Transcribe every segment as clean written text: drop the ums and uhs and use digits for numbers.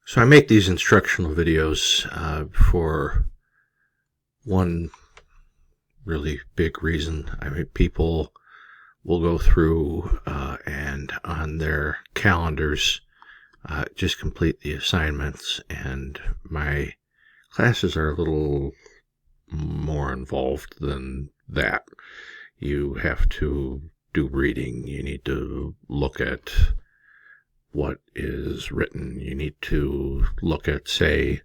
So I make these instructional videos for one really big reason. I mean, people will go through and on their calendars just complete the assignments, and my classes are a little more involved than that. You have to do reading. You need to look at what is written. You need to look at, say,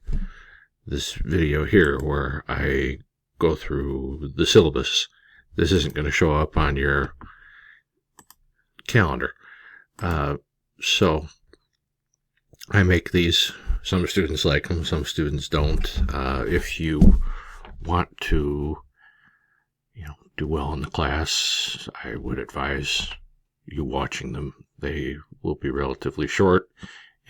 this video here where I go through the syllabus. This isn't going to show up on your calendar. So I make these. Some students like them, some students don't. If you want to, do well in the class, I would advise you watching them. They will be relatively short,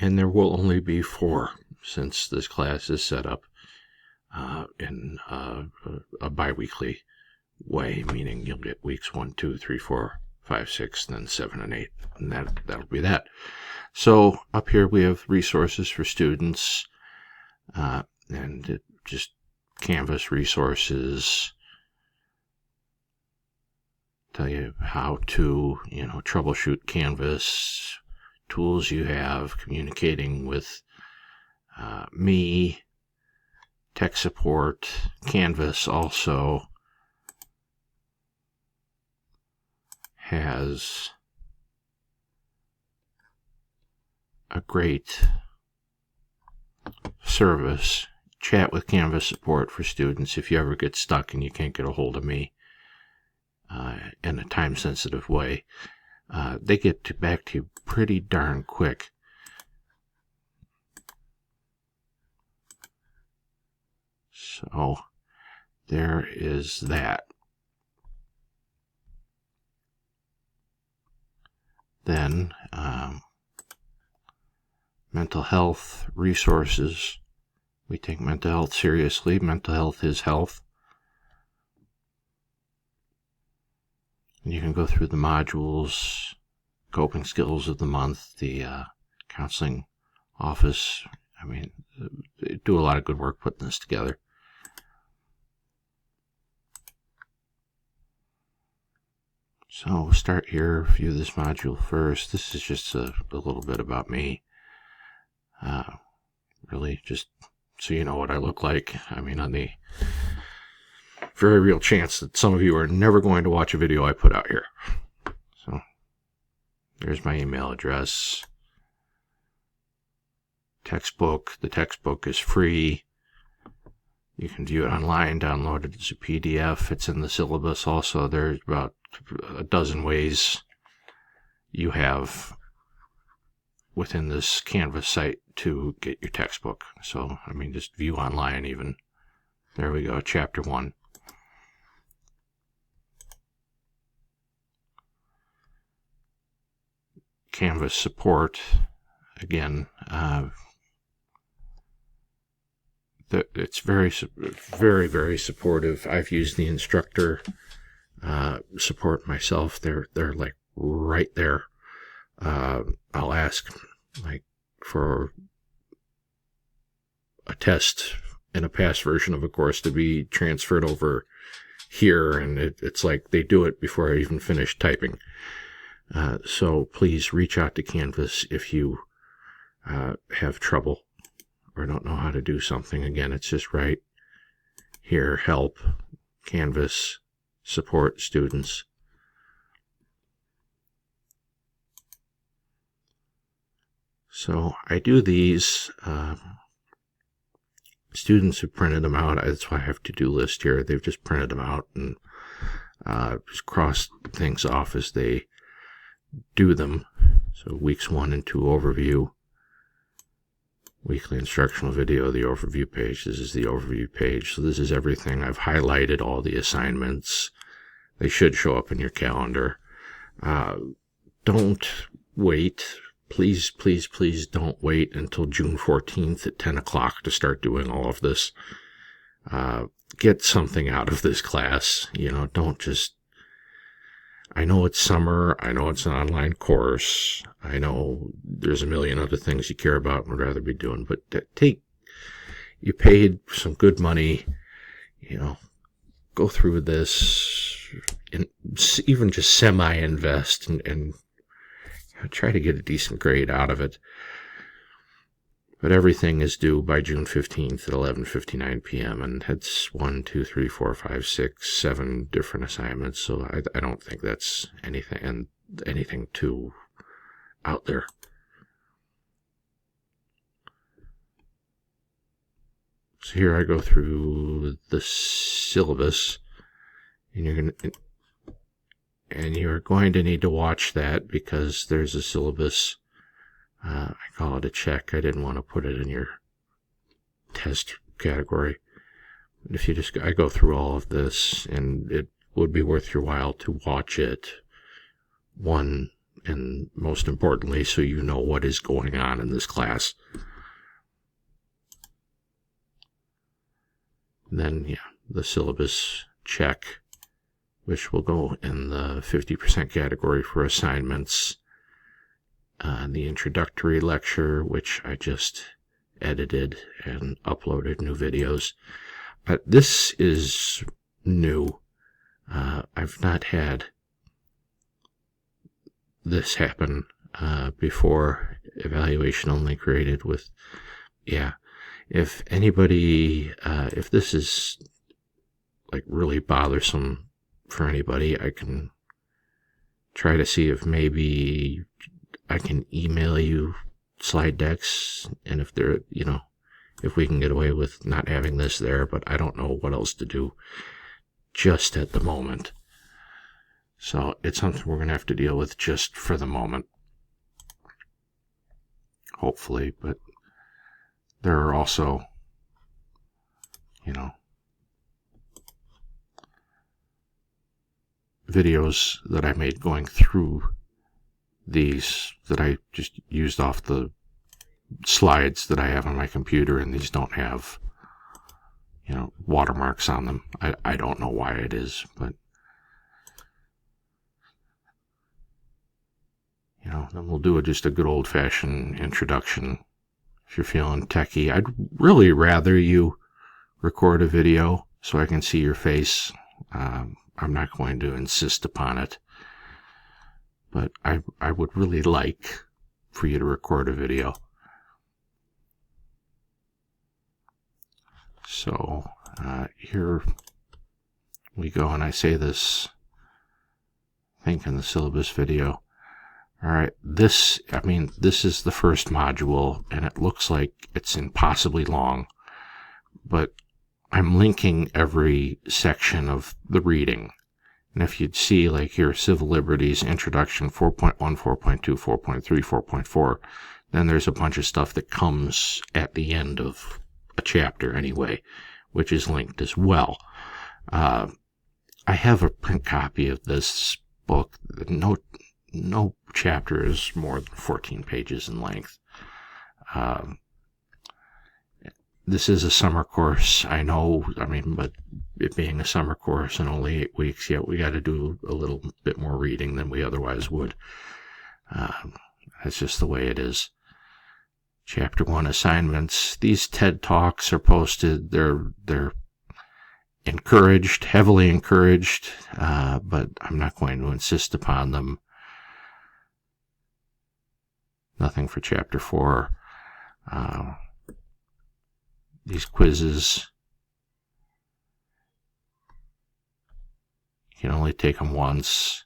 and there will only be 4 since this class is set up in a bi-weekly way, meaning you'll get weeks 1, 2, 3, 4, 5, 6, then 7 and 8, and that'll be that. So up here we have resources for students, and just Canvas resources. Tell you how to, troubleshoot Canvas, tools you have, communicating with me, tech support. Canvas also has a great service, chat with Canvas support for students if you ever get stuck and you can't get a hold of me in a time-sensitive way. They get back to you pretty darn quick. So there is that. Then mental health resources. We take mental health seriously. Mental health is health. You can go through the modules, coping skills of the month, the counseling office. I mean, they do a lot of good work putting this together. So we'll start here, view this module first. This is just a little bit about me. Really, just so you know what I look like. I mean, on the very real chance that some of you are never going to watch a video I put out here. So there's my email address. Textbook. The textbook is free. You can view it online, download it as a PDF. It's in the syllabus also. There's about a dozen ways you have within this Canvas site to get your textbook. So, I mean, just view online even. There we go, chapter 1. Canvas support. Again, it's very, very supportive. I've used the instructor support myself. They're like right there. I'll ask like for a test in a past version of a course to be transferred over here, and it's like they do it before I even finish typing. So please reach out to Canvas if you have trouble or don't know how to do something. Again, it's just right here, help, Canvas, support students. So I do these. Students have printed them out. That's why I have to-do list here. They've just printed them out and just cross things off as they do them. So weeks 1 and 2 overview. Weekly instructional video, the overview page. This is the overview page. So this is everything. I've highlighted all the assignments. They should show up in your calendar. Don't wait. Please don't wait until June 14th at 10 o'clock to start doing all of this. Get something out of this class. Don't just... I know it's summer. I know it's an online course. I know there's a million other things you care about and would rather be doing, but you paid some good money, go through this and even just semi-invest and try to get a decent grade out of it. But everything is due by June 15th at 11:59 p.m. and it's 1, 2, 3, 4, 5, 6, 7 different assignments. So I don't think that's anything too out there. So here I go through the syllabus, and you're going to need to watch that because there's a syllabus. I call it a check. I didn't want to put it in your test category. But if I go through all of this, and it would be worth your while to watch it. One, and most importantly, so you know what is going on in this class. Then, the syllabus check, which will go in the 50% category for assignments. The introductory lecture, which I just edited and uploaded new videos. But this is new. I've not had this happen before. Evaluation only created with, if anybody, if this is like really bothersome for anybody, I can try to see if maybe I can email you slide decks, and if they're, if we can get away with not having this there, but I don't know what else to do just at the moment. So it's something we're going to have to deal with just for the moment. Hopefully, but there are also, videos that I made going through these that I just used off the slides that I have on my computer, and these don't have, watermarks on them. I don't know why it is, but, then we'll do just a good old-fashioned introduction. If you're feeling techie, I'd really rather you record a video so I can see your face. I'm not going to insist upon it, but I would really like for you to record a video. So here we go, and I say this, I think, in the syllabus video. All right, this is the first module, and it looks like it's impossibly long, but I'm linking every section of the reading. And if you'd see, like here, Civil Liberties, Introduction 4.1, 4.2, 4.3, 4.4, then there's a bunch of stuff that comes at the end of a chapter anyway, which is linked as well. I have a print copy of this book. No chapter is more than 14 pages in length. This is a summer course, I know, but it being a summer course and only 8 weeks, we got to do a little bit more reading than we otherwise would. That's just the way it is. Chapter 1 assignments. These TED Talks are posted. They're encouraged, heavily encouraged, but I'm not going to insist upon them. Nothing for Chapter 4. These quizzes, you can only take them once,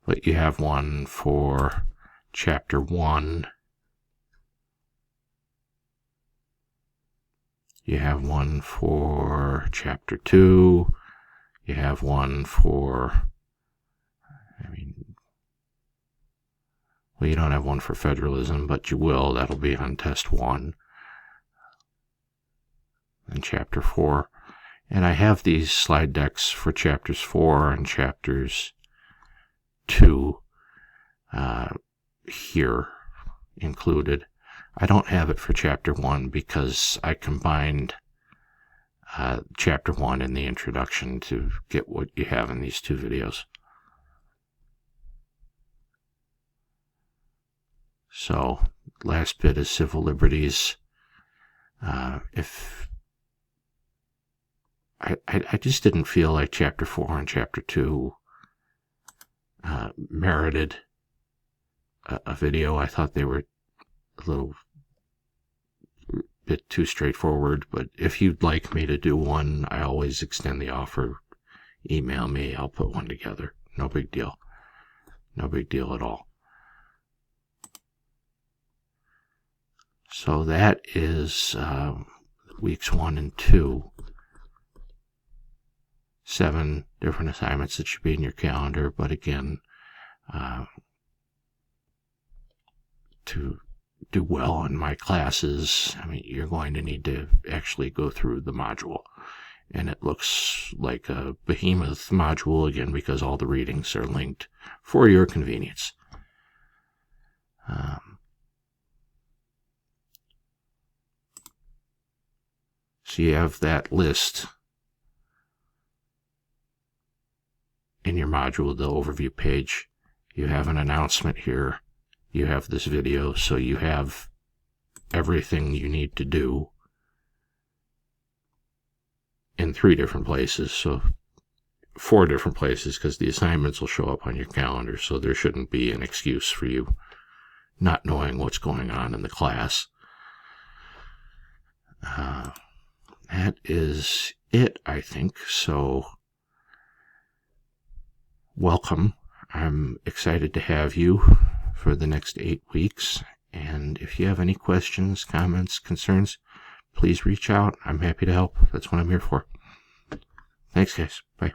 but you have one for Chapter 1. You have one for Chapter 2. You have one for, you don't have one for federalism, but you will. That'll be on Test 1. And Chapter 4. And I have these slide decks for Chapters 4 and Chapters 2 here included. I don't have it for Chapter 1 because I combined Chapter 1 and the introduction to get what you have in these two videos. So, last bit is civil liberties. If I just didn't feel like Chapter 4 and Chapter 2 merited a video. I thought they were a little bit too straightforward, but if you'd like me to do one, I always extend the offer. Email me, I'll put one together. No big deal. No big deal at all. So that is weeks 1 and 2. 7 different assignments that should be in your calendar, but again, to do well in my classes, I mean, you're going to need to actually go through the module. And it looks like a behemoth module, again, because all the readings are linked for your convenience. So you have that list in your module, the overview page. You have an announcement here. You have this video, so you have everything you need to do in 3 different places, so 4 different places, because the assignments will show up on your calendar, so there shouldn't be an excuse for you not knowing what's going on in the class. That is it, I think. So, welcome. I'm excited to have you for the next 8 weeks. And if you have any questions, comments, concerns, please reach out. I'm happy to help. That's what I'm here for. Thanks, guys. Bye.